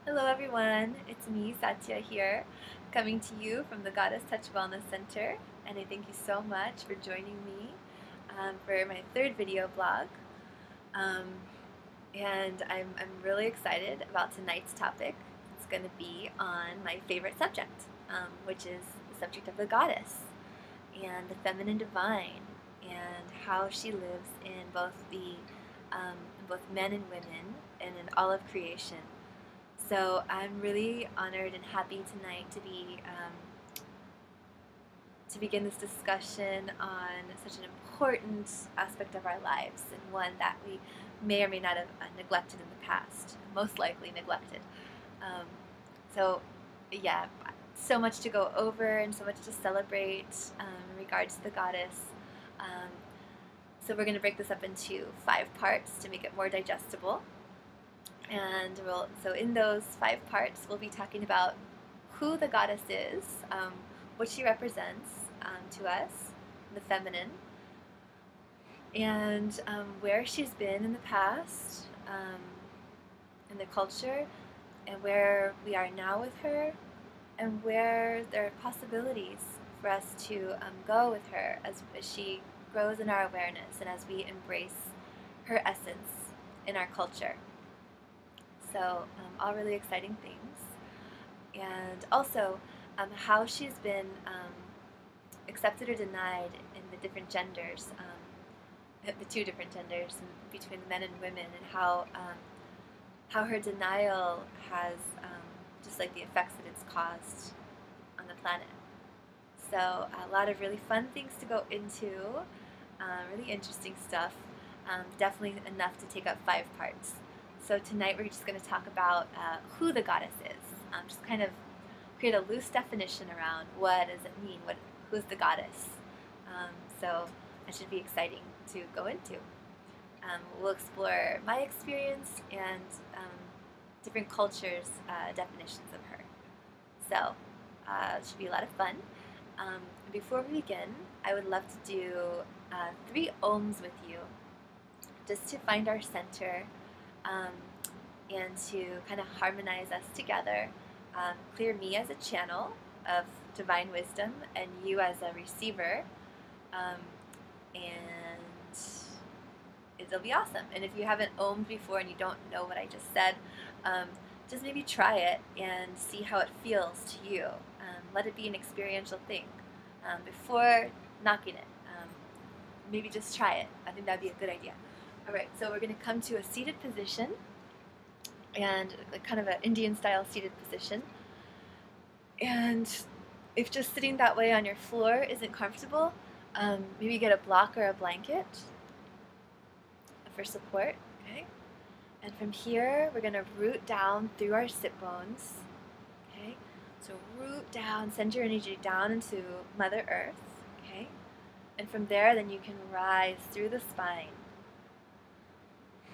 Hello everyone, it's me, Satya here, coming to you from the Goddess Touch Wellness Center, and I thank you so much for joining me for my third video blog. Um, and I'm really excited about tonight's topic. It's going to be on my favorite subject, which is the subject of the goddess and the feminine divine, and how she lives in both men and women and in all of creation. So I'm really honored and happy tonight to begin this discussion on such an important aspect of our lives, and one that we may or may not have neglected in the past, most likely neglected. Um, so yeah, so much to go over and so much to celebrate in regards to the goddess. Um, so we're going to break this up into 5 parts to make it more digestible. And so in those 5 parts, we'll be talking about who the goddess is, what she represents to us, the feminine, and where she's been in the past, in the culture, and where we are now with her, and where there are possibilities for us to go with her as she grows in our awareness and as we embrace her essence in our culture. So all really exciting things. And also how she's been accepted or denied in the different genders, the 2 different genders between the men and women, and how her denial has just like the effects that it's caused on the planet. So a lot of really fun things to go into, really interesting stuff, definitely enough to take up 5 parts. So tonight we're just going to talk about who the goddess is. Just kind of create a loose definition around what does it mean, who's the goddess. So that should be exciting to go into. We'll explore my experience and different cultures' definitions of her. So it should be a lot of fun. Before we begin, I would love to do 3 ohms with you, just to find our center. And to kind of harmonize us together, clear me as a channel of divine wisdom and you as a receiver, and it'll be awesome. And if you haven't ohmed before and you don't know what I just said, just maybe try it and see how it feels to you. Let it be an experiential thing before knocking it. Maybe just try it. I think that'd be a good idea. Alright, so we're going to come to a seated position, and kind of an Indian style seated position. And if just sitting that way on your floor isn't comfortable, maybe get a block or a blanket for support. Okay? And from here, we're going to root down through our sit bones. Okay? So root down, send your energy down into Mother Earth. Okay? And from there, then you can rise through the spine.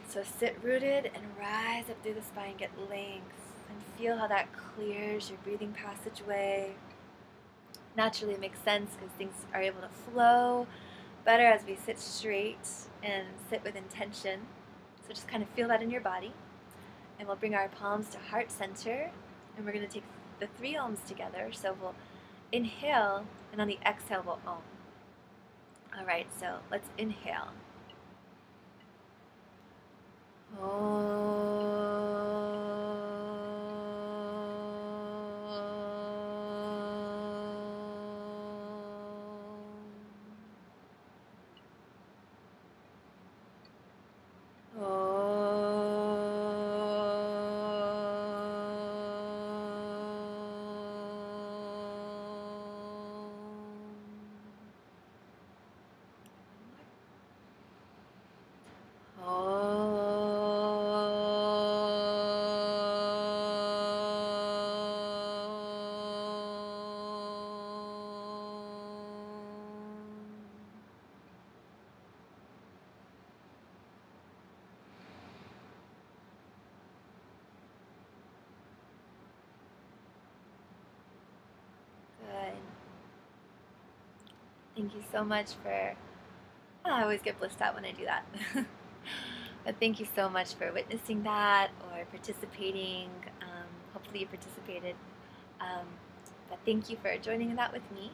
So sit rooted and rise up through the spine, get length, and feel how that clears your breathing passageway. Naturally, it makes sense because things are able to flow better as we sit straight and sit with intention. So just kind of feel that in your body. And we'll bring our palms to heart center, and we're going to take the 3 ohms together. So we'll inhale, and on the exhale, we'll ohm. All right, so let's inhale. Thank you so much for, I always get blissed out when I do that. But thank you so much for witnessing that or participating. hopefully you participated. But thank you for joining in that with me.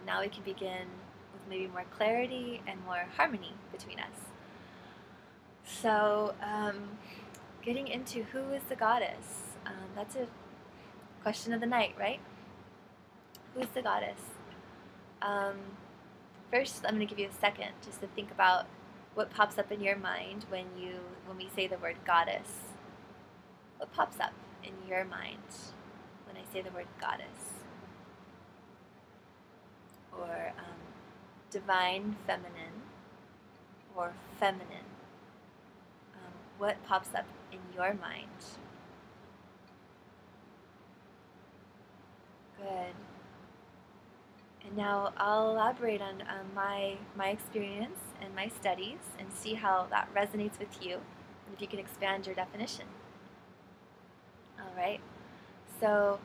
Now we can begin with maybe more clarity and more harmony between us. So, getting into who is the goddess, that's a question of the night, right? Who is the goddess? First, I'm going to give you a second just to think about what pops up in your mind when we say the word goddess. What pops up in your mind when I say the word goddess? Or divine feminine or feminine. What pops up in your mind? Good. And now I'll elaborate on my experience and my studies and see how that resonates with you, and if you can expand your definition. All right. So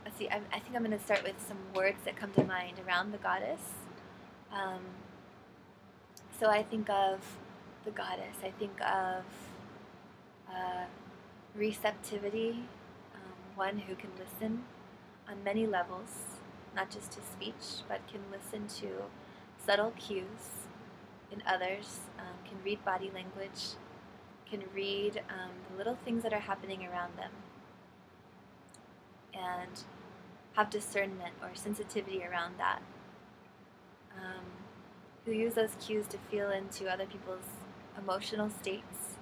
let's see. I think I'm going to start with some words that come to mind around the goddess. So I think of the goddess. I think of receptivity, one who can listen on many levels, not just to speech, but can listen to subtle cues in others, can read body language, can read the little things that are happening around them, and have discernment or sensitivity around that, who use those cues to feel into other people's emotional states,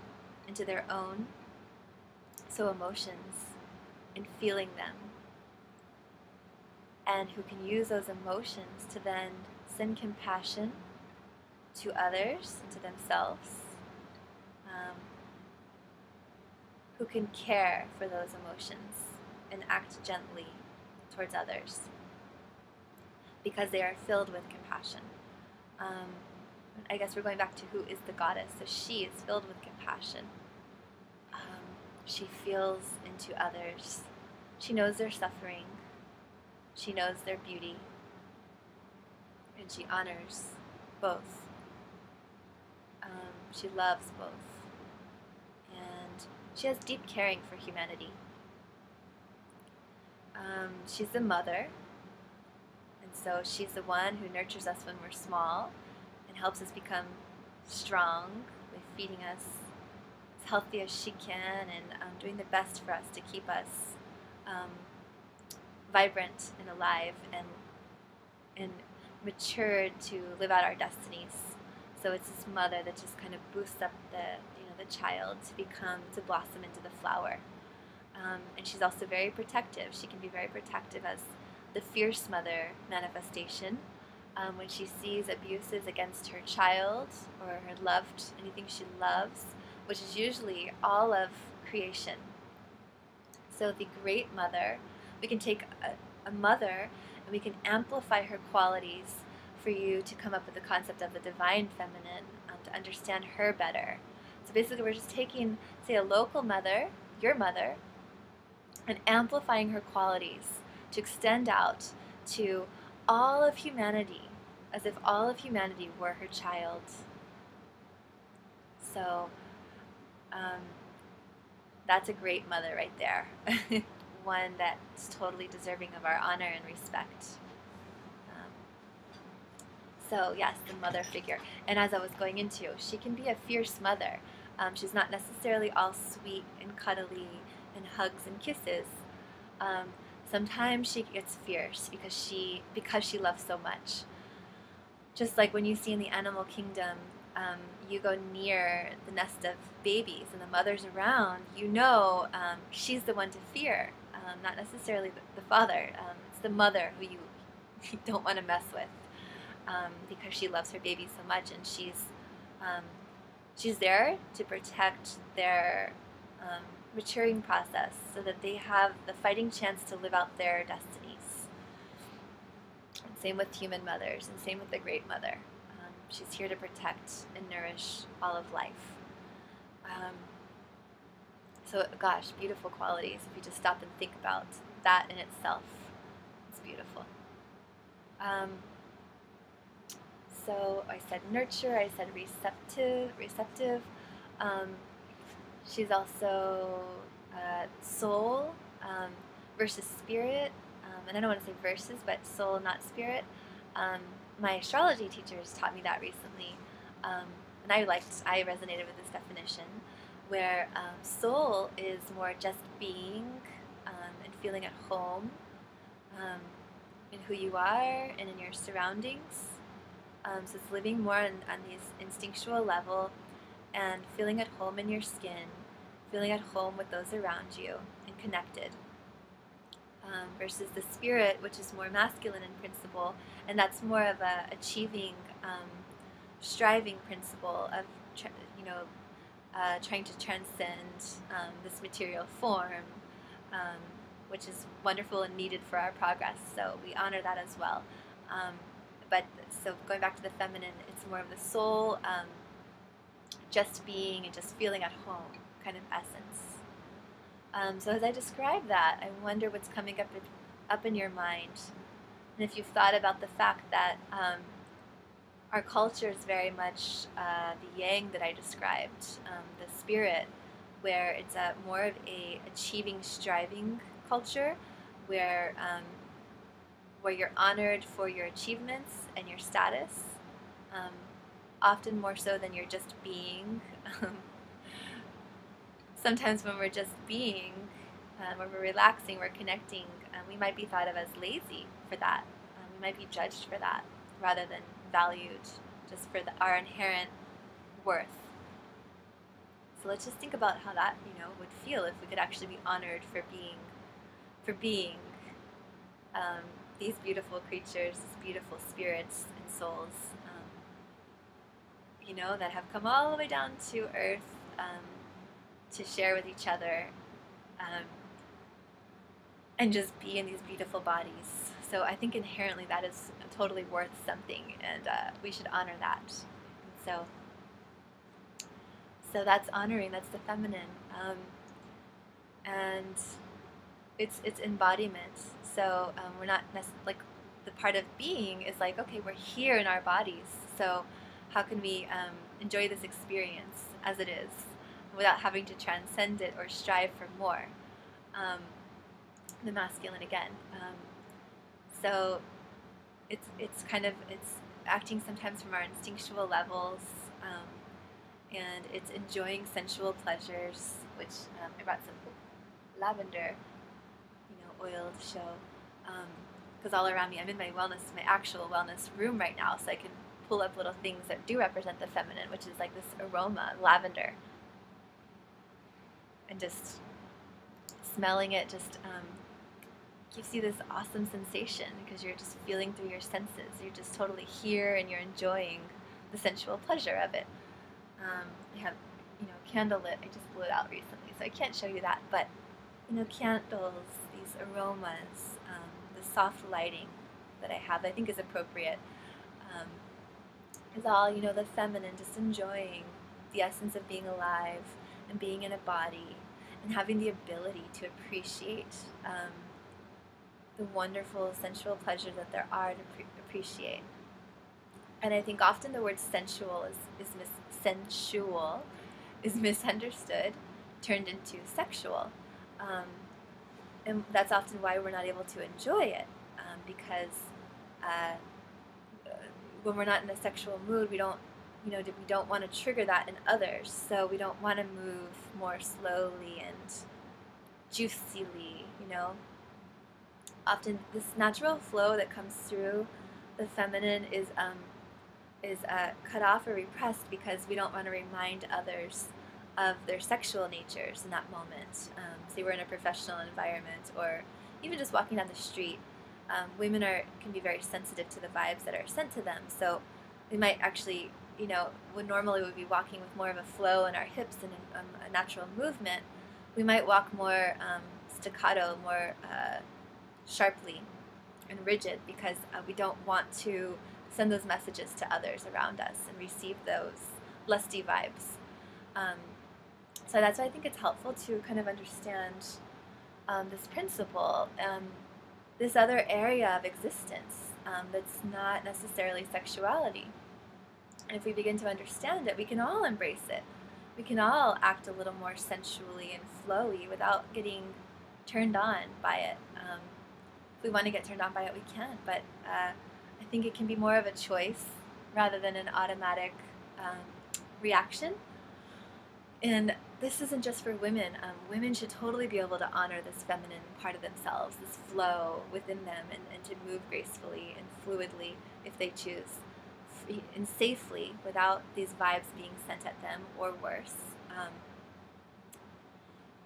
into their own, so emotions, and feeling them, and who can use those emotions to then send compassion to others and to themselves, who can care for those emotions and act gently towards others because they are filled with compassion. I guess we're going back to who is the goddess. So she is filled with compassion. She feels into others. She knows their suffering. She knows their beauty. And she honors both. She loves both. And she has deep caring for humanity. She's the mother. And so she's the one who nurtures us when we're small and helps us become strong by feeding us as healthy as she can and doing the best for us to keep us vibrant and alive and matured to live out our destinies. So it's this mother that just kind of boosts up the child to blossom into the flower. And she's also very protective. She can be very protective as the fierce mother manifestation. When she sees abuses against her child or her loved, anything she loves, which is usually all of creation. So the great mother, we can take a mother and we can amplify her qualities for you to come up with the concept of the divine feminine, to understand her better. So basically we're just taking, say, a local mother, your mother, and amplifying her qualities to extend out to all of humanity, as if all of humanity were her child. So that's a great mother right there. One that's totally deserving of our honor and respect. So yes, the mother figure. And as I was going into, she can be a fierce mother. She's not necessarily all sweet and cuddly and hugs and kisses. Sometimes she gets fierce because she loves so much. Just like when you see in the animal kingdom, you go near the nest of babies and the mother's around, she's the one to fear, not necessarily the father. It's the mother who you don't want to mess with, because she loves her baby so much, and she's there to protect their maturing process so that they have the fighting chance to live out their destinies. And same with human mothers, and same with the great mother. She's here to protect and nourish all of life. So gosh, beautiful qualities. If you just stop and think about that in itself, it's beautiful. So I said nurture, I said receptive. She's also soul versus spirit, and I don't want to say versus, but soul, not spirit. Um, my astrology teachers taught me that recently, and I resonated with this definition, where soul is more just being and feeling at home in who you are and in your surroundings. So it's living more on these instinctual level and feeling at home in your skin, feeling at home with those around you and connected. Versus the spirit, which is more masculine in principle, and that's more of a achieving, striving principle of, trying to transcend this material form, um, which is wonderful and needed for our progress. So we honor that as well. But so going back to the feminine, it's more of the soul, just being and just feeling at home kind of essence. So as I describe that, I wonder what's coming up in your mind, and if you've thought about the fact that our culture is very much the yang that I described, the spirit, where it's more of a achieving, striving culture, where you're honored for your achievements and your status, often more so than you're just being. Sometimes when we're just being, when we're relaxing, we're connecting, we might be thought of as lazy for that. We might be judged for that rather than valued just for our inherent worth. So let's just think about how that would feel if we could actually be honored for being these beautiful creatures, these beautiful spirits and souls, that have come all the way down to earth to share with each other and just be in these beautiful bodies. So I think inherently that is totally worth something, and we should honor that. So that's honoring. That's the feminine, and it's embodiment. So we're not like the part of being is like, okay, we're here in our bodies. So how can we enjoy this experience as it is, without having to transcend it or strive for more? The masculine again. So it's acting sometimes from our instinctual levels, and it's enjoying sensual pleasures, which I brought some lavender, oil to show, because all around me, I'm in my actual wellness room right now, so I can pull up little things that do represent the feminine, which is like this aroma, lavender, and just smelling it just gives you this awesome sensation because you're just feeling through your senses. You're just totally here and you're enjoying the sensual pleasure of it. I have, candlelit. I just blew it out recently, so I can't show you that. But, candles, these aromas, the soft lighting that I have, I think is appropriate. Is all, the feminine, just enjoying the essence of being alive and being in a body and having the ability to appreciate the wonderful sensual pleasures that there are to appreciate. And I think often the word sensual is misunderstood, turned into sexual. And that's often why we're not able to enjoy it, because when we're not in a sexual mood, we don't want to trigger that in others. So we don't want to move more slowly and juicily, Often this natural flow that comes through the feminine is cut off or repressed because we don't want to remind others of their sexual natures in that moment. Say we're in a professional environment, or even just walking down the street. Women can be very sensitive to the vibes that are sent to them. So we might actually, when normally we'd be walking with more of a flow in our hips and a natural movement, we might walk more staccato, more sharply and rigid, because we don't want to send those messages to others around us and receive those lusty vibes. So that's why I think it's helpful to kind of understand this principle, this other area of existence that's not necessarily sexuality. And if we begin to understand it, we can all embrace it. we can all act a little more sensually and flowy without getting turned on by it. If we want to get turned on by it, we can, but I think it can be more of a choice rather than an automatic reaction. And this isn't just for women. Women should totally be able to honor this feminine part of themselves, this flow within them, and to move gracefully and fluidly if they choose, and safely without these vibes being sent at them, or worse.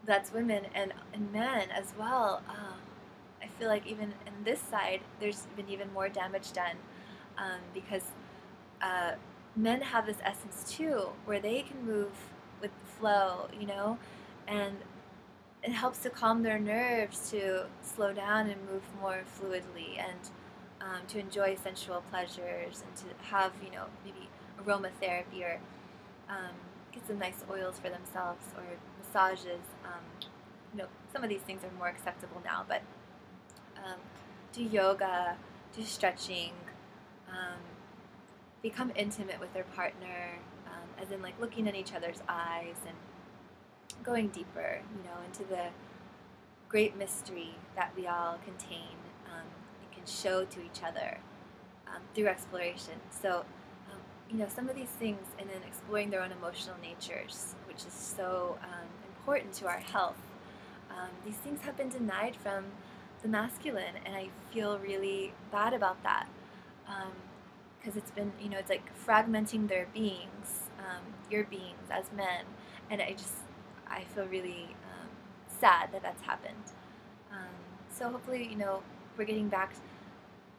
That's women, and men as well. I feel like even in this side, there's been even more damage done, because men have this essence too, where they can move with the flow, you know, and it helps to calm their nerves, to slow down and move more fluidly, and to enjoy sensual pleasures, and to have, you know, maybe aromatherapy, or get some nice oils for themselves, or massages. You know, some of these things are more acceptable now, but do yoga, do stretching, become intimate with their partner, as in like looking in each other's eyes and going deeper, you know, into the great mystery that we all contain, and can show to each other through exploration. So, you know, some of these things, and then exploring their own emotional natures, which is so important to our health. These things have been denied from the masculine, and I feel really bad about that, because it's been, you know, it's like fragmenting their beings, your beings as men, and I feel really sad that that's happened. So hopefully, you know, we're getting back.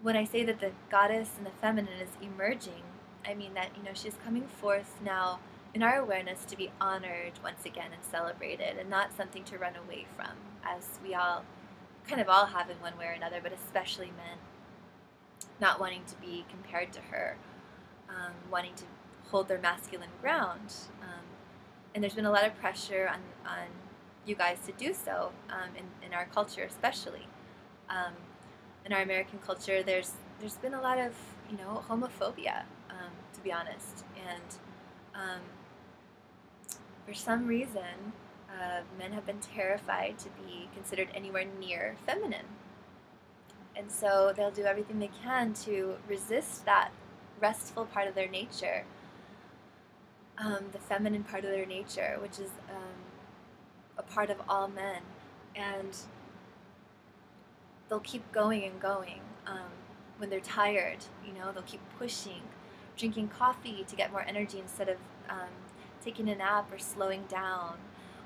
When I say that the goddess and the feminine is emerging, I mean that, you know, she's coming forth now in our awareness to be honored once again and celebrated, and not something to run away from, as we all kind of all have in one way or another, but especially men, not wanting to be compared to her, wanting to hold their masculine ground. And there's been a lot of pressure on you guys to do so, in our culture especially. In our American culture, there's been a lot of, you know, homophobia, to be honest, and for some reason, men have been terrified to be considered anywhere near feminine. And so they'll do everything they can to resist that restful part of their nature, the feminine part of their nature, which is a part of all men. And they'll keep going and going. When they're tired, you know, they'll keep pushing, drinking coffee to get more energy instead of taking a nap or slowing down,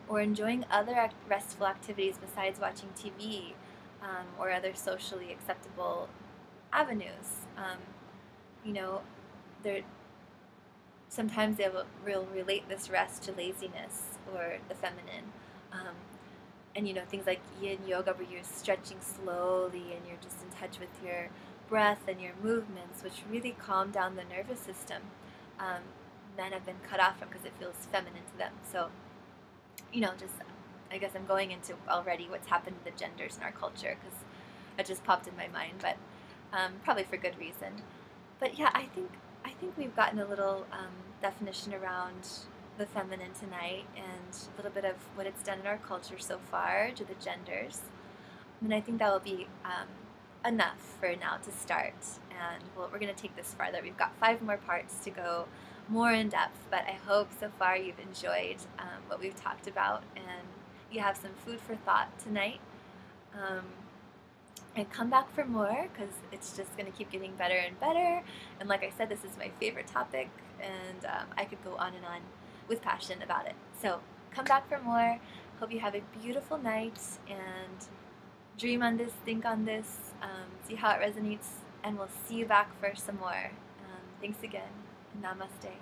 or enjoying other restful activities besides watching TV, or other socially acceptable avenues. You know, sometimes they will relate this rest to laziness or the feminine. And, you know, things like yin yoga, where you're stretching slowly and you're just in touch with your breath and your movements, which really calm down the nervous system. Men have been cut off from, because it feels feminine to them. So, you know, just, I guess I'm going into already what's happened to the genders in our culture, because it just popped in my mind, but probably for good reason. But yeah, I think we've gotten a little definition around the feminine tonight, and a little bit of what it's done in our culture so far to the genders. And I think that will be enough for now to start. And well, we're going to take this farther. We've got 5 more parts to go more in depth, but I hope so far you've enjoyed what we've talked about, and you have some food for thought tonight. And come back for more, because it's just going to keep getting better and better. And like I said, this is my favorite topic, and I could go on and on with passion about it. So come back for more. Hope you have a beautiful night, and dream on this, think on this, see how it resonates, and we'll see you back for some more. Thanks again. Namaste.